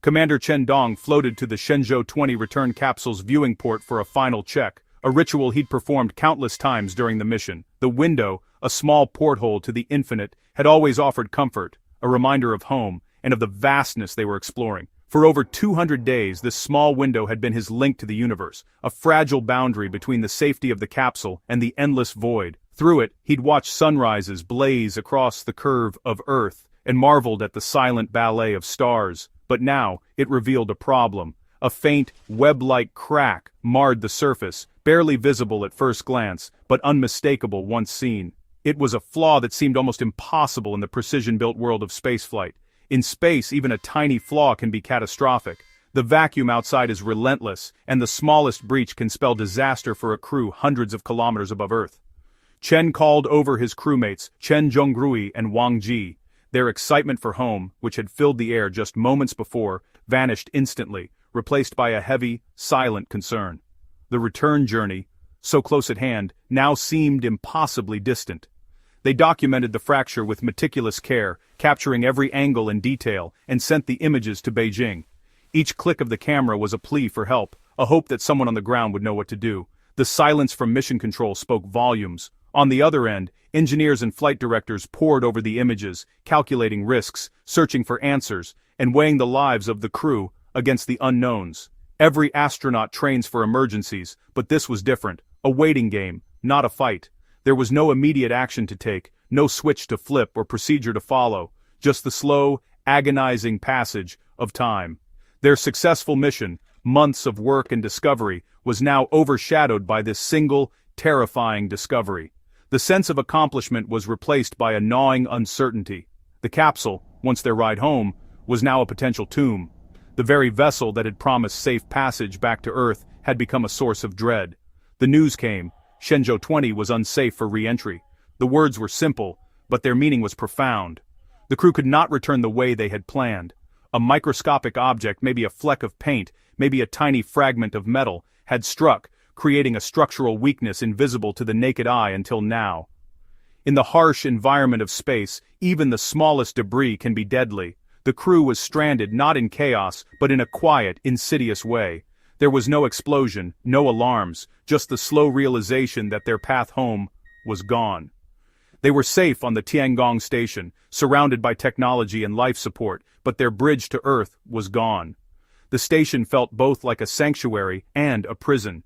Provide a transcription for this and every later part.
Commander Tiangong floated to the Shenzhou 20 return capsule's viewing port for a final check, a ritual he'd performed countless times during the mission. The window, a small porthole to the infinite, had always offered comfort, a reminder of home, and of the vastness they were exploring. For over 200 days, this small window had been his link to the universe, a fragile boundary between the safety of the capsule and the endless void. Through it, he'd watched sunrises blaze across the curve of Earth, and marveled at the silent ballet of stars. But now, it revealed a problem. A faint, web-like crack marred the surface, barely visible at first glance, but unmistakable once seen. It was a flaw that seemed almost impossible in the precision-built world of spaceflight. In space, even a tiny flaw can be catastrophic. The vacuum outside is relentless, and the smallest breach can spell disaster for a crew hundreds of kilometers above Earth. Chen called over his crewmates, Chen Zhongrui and Wang Ji. Their excitement for home, which had filled the air just moments before, vanished instantly, replaced by a heavy, silent concern. The return journey, so close at hand, now seemed impossibly distant. They documented the fracture with meticulous care, capturing every angle and detail, and sent the images to Beijing. Each click of the camera was a plea for help, a hope that someone on the ground would know what to do. The silence from mission control spoke volumes. On the other end, engineers and flight directors pored over the images, calculating risks, searching for answers, and weighing the lives of the crew against the unknowns. Every astronaut trains for emergencies, but this was different. A waiting game, not a fight. There was no immediate action to take, no switch to flip or procedure to follow, just the slow, agonizing passage of time. Their successful mission, months of work and discovery, was now overshadowed by this single, terrifying discovery. The sense of accomplishment was replaced by a gnawing uncertainty. The capsule, once their ride home, was now a potential tomb. The very vessel that had promised safe passage back to Earth had become a source of dread. The news came. Shenzhou 20 was unsafe for re-entry. The words were simple, but their meaning was profound. The crew could not return the way they had planned. A microscopic object, maybe a fleck of paint, maybe a tiny fragment of metal, had struck, creating a structural weakness invisible to the naked eye until now. In the harsh environment of space, even the smallest debris can be deadly. The crew was stranded not in chaos, but in a quiet, insidious way. There was no explosion, no alarms, just the slow realization that their path home was gone. They were safe on the Tiangong station, surrounded by technology and life support, but their bridge to Earth was gone. The station felt both like a sanctuary and a prison.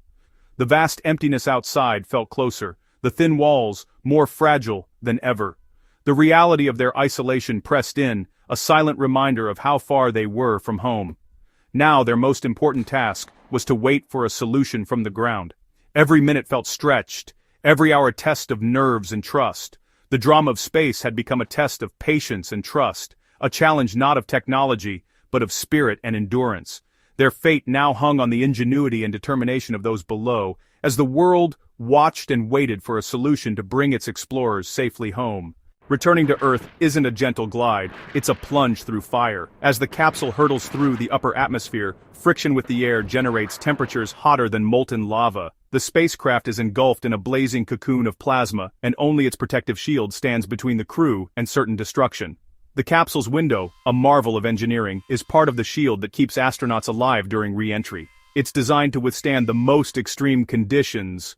The vast emptiness outside felt closer, the thin walls more fragile than ever. The reality of their isolation pressed in, a silent reminder of how far they were from home. Now their most important task was to wait for a solution from the ground. Every minute felt stretched, every hour a test of nerves and trust. The drama of space had become a test of patience and trust, a challenge not of technology, but of spirit and endurance. Their fate now hung on the ingenuity and determination of those below, as the world watched and waited for a solution to bring its explorers safely home. Returning to Earth isn't a gentle glide, it's a plunge through fire. As the capsule hurtles through the upper atmosphere, friction with the air generates temperatures hotter than molten lava. The spacecraft is engulfed in a blazing cocoon of plasma, and only its protective shield stands between the crew and certain destruction. The capsule's window, a marvel of engineering, is part of the shield that keeps astronauts alive during re-entry. It's designed to withstand the most extreme conditions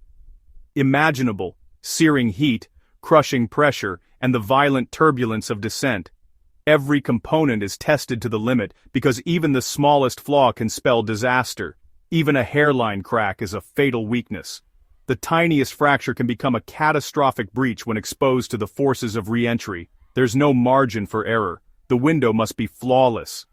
imaginable: searing heat, crushing pressure, and the violent turbulence of descent. Every component is tested to the limit because even the smallest flaw can spell disaster. Even a hairline crack is a fatal weakness. The tiniest fracture can become a catastrophic breach when exposed to the forces of re-entry. There's no margin for error. The window must be flawless.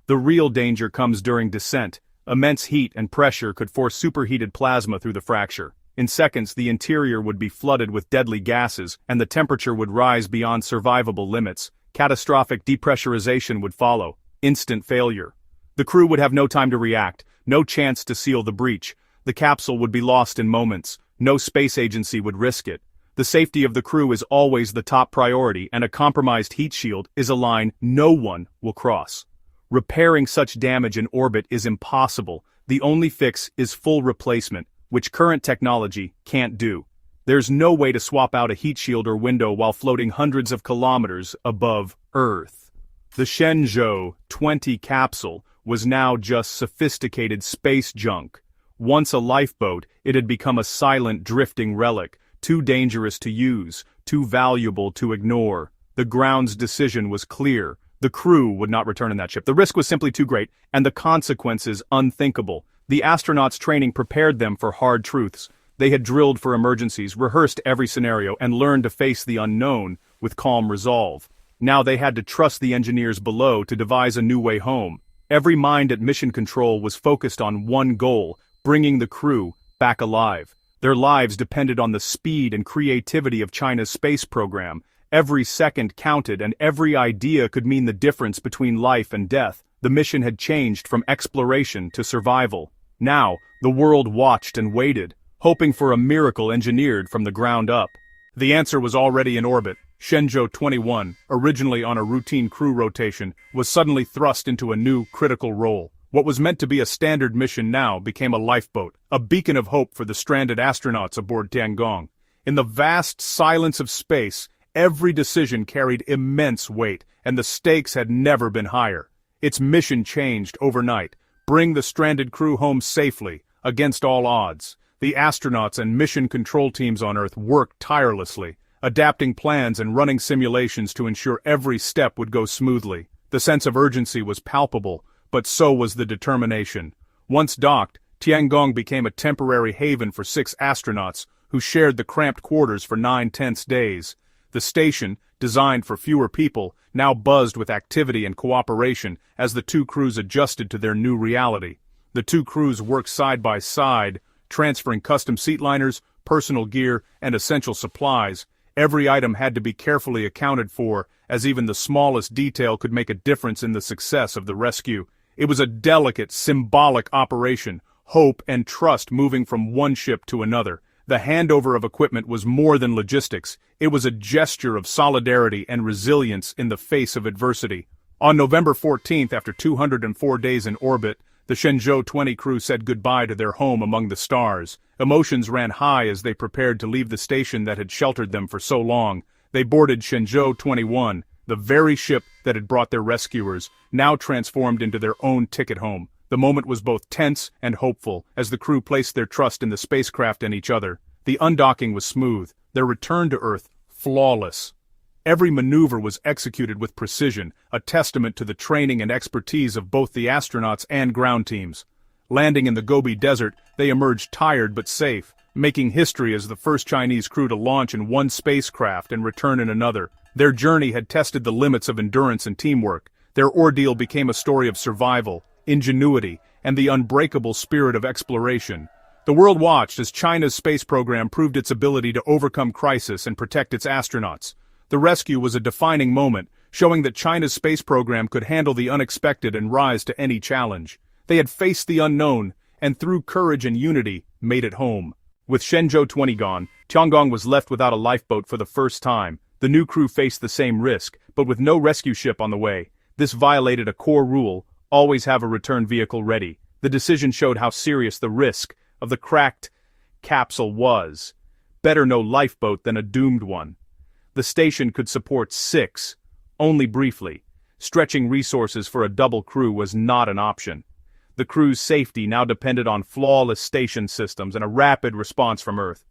The real danger comes during descent. Immense heat and pressure could force superheated plasma through the fracture. In seconds, the interior would be flooded with deadly gases, and the temperature would rise beyond survivable limits. Catastrophic depressurization would follow. Instant failure. The crew would have no time to react, no chance to seal the breach. The capsule would be lost in moments. No space agency would risk it. The safety of the crew is always the top priority, and a compromised heat shield is a line no one will cross. Repairing such damage in orbit is impossible. The only fix is full replacement, which current technology can't do. There's no way to swap out a heat shield or window while floating hundreds of kilometers above Earth. The Shenzhou 20 capsule, was now just sophisticated space junk. Once a lifeboat, it had become a silent drifting relic, too dangerous to use, too valuable to ignore. The ground's decision was clear. The crew would not return in that ship. The risk was simply too great, and the consequences unthinkable. The astronauts' training prepared them for hard truths. They had drilled for emergencies, rehearsed every scenario, and learned to face the unknown with calm resolve. Now they had to trust the engineers below to devise a new way home. Every mind at Mission Control was focused on one goal: bringing the crew back alive. Their lives depended on the speed and creativity of China's space program. Every second counted, and every idea could mean the difference between life and death. The mission had changed from exploration to survival. Now, the world watched and waited, hoping for a miracle engineered from the ground up. The answer was already in orbit. Shenzhou 21, originally on a routine crew rotation, was suddenly thrust into a new, critical role. What was meant to be a standard mission now became a lifeboat, a beacon of hope for the stranded astronauts aboard Tiangong. In the vast silence of space, every decision carried immense weight, and the stakes had never been higher. Its mission changed overnight: bring the stranded crew home safely, against all odds. The astronauts and mission control teams on Earth worked tirelessly, adapting plans and running simulations to ensure every step would go smoothly. The sense of urgency was palpable, but so was the determination. Once docked, Tiangong became a temporary haven for 6 astronauts, who shared the cramped quarters for 9 tense days. The station, designed for fewer people, now buzzed with activity and cooperation as the 2 crews adjusted to their new reality. The 2 crews worked side by side, transferring custom seatliners, personal gear, and essential supplies. Every item had to be carefully accounted for, as even the smallest detail could make a difference in the success of the rescue. It was a delicate, symbolic operation, hope and trust moving from one ship to another. The handover of equipment was more than logistics. It was a gesture of solidarity and resilience in the face of adversity. On November 14th, after 204 days in orbit, the Shenzhou 20 crew said goodbye to their home among the stars. Emotions ran high as they prepared to leave the station that had sheltered them for so long. They boarded Shenzhou 21, the very ship that had brought their rescuers, now transformed into their own ticket home. The moment was both tense and hopeful, as the crew placed their trust in the spacecraft and each other. The undocking was smooth, their return to Earth flawless. Every maneuver was executed with precision, a testament to the training and expertise of both the astronauts and ground teams. Landing in the Gobi Desert, they emerged tired but safe, making history as the first Chinese crew to launch in one spacecraft and return in another. Their journey had tested the limits of endurance and teamwork. Their ordeal became a story of survival, ingenuity, and the unbreakable spirit of exploration. The world watched as China's space program proved its ability to overcome crisis and protect its astronauts. The rescue was a defining moment, showing that China's space program could handle the unexpected and rise to any challenge. They had faced the unknown, and through courage and unity, made it home. With Shenzhou 20 gone, Tiangong was left without a lifeboat for the first time. The new crew faced the same risk, but with no rescue ship on the way. This violated a core rule: always have a return vehicle ready. The decision showed how serious the risk of the cracked capsule was. Better no lifeboat than a doomed one. The station could support 6, only briefly. Stretching resources for a double crew was not an option. The crew's safety now depended on flawless station systems and a rapid response from Earth.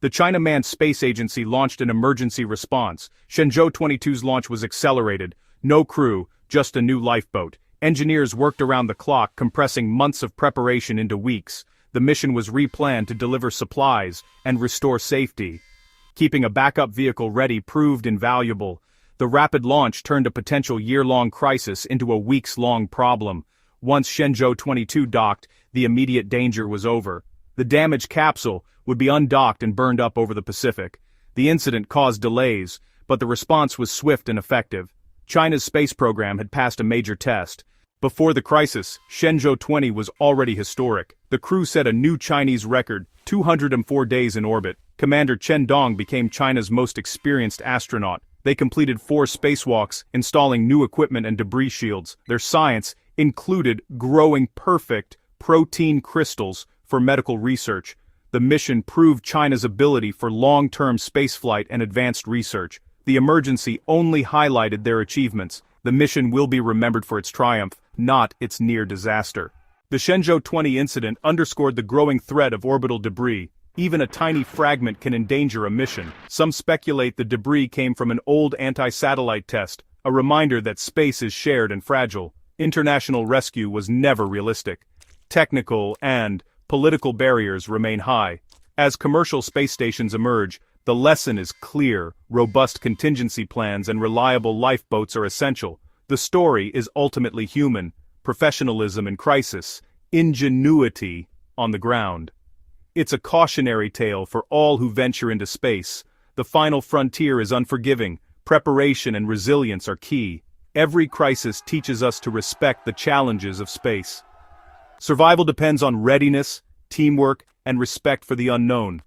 The China Manned Space Agency launched an emergency response. Shenzhou 22's launch was accelerated. No crew, just a new lifeboat. Engineers worked around the clock, compressing months of preparation into weeks. The mission was replanned to deliver supplies and restore safety. Keeping a backup vehicle ready proved invaluable. The rapid launch turned a potential year-long crisis into a weeks-long problem. Once Shenzhou 22 docked, the immediate danger was over. The damaged capsule would be undocked and burned up over the Pacific. The incident caused delays, but the response was swift and effective. China's space program had passed a major test. Before the crisis, Shenzhou 20 was already historic. The crew set a new Chinese record, 204 days in orbit. Commander Chen Dong became China's most experienced astronaut. They completed 4 spacewalks, installing new equipment and debris shields. Their science included growing perfect protein crystals for medical research. The mission proved China's ability for long-term spaceflight and advanced research. The emergency only highlighted their achievements. The mission will be remembered for its triumph, not its near disaster. The Shenzhou 20 incident underscored the growing threat of orbital debris. Even a tiny fragment can endanger a mission. Some speculate the debris came from an old anti-satellite test, a reminder that space is shared and fragile. International rescue was never realistic. Technical and political barriers remain high. As commercial space stations emerge, the lesson is clear: robust contingency plans and reliable lifeboats are essential. The story is ultimately human: professionalism in crisis, ingenuity on the ground. It's a cautionary tale for all who venture into space. The final frontier is unforgiving. Preparation and resilience are key. Every crisis teaches us to respect the challenges of space. Survival depends on readiness, teamwork, and respect for the unknown.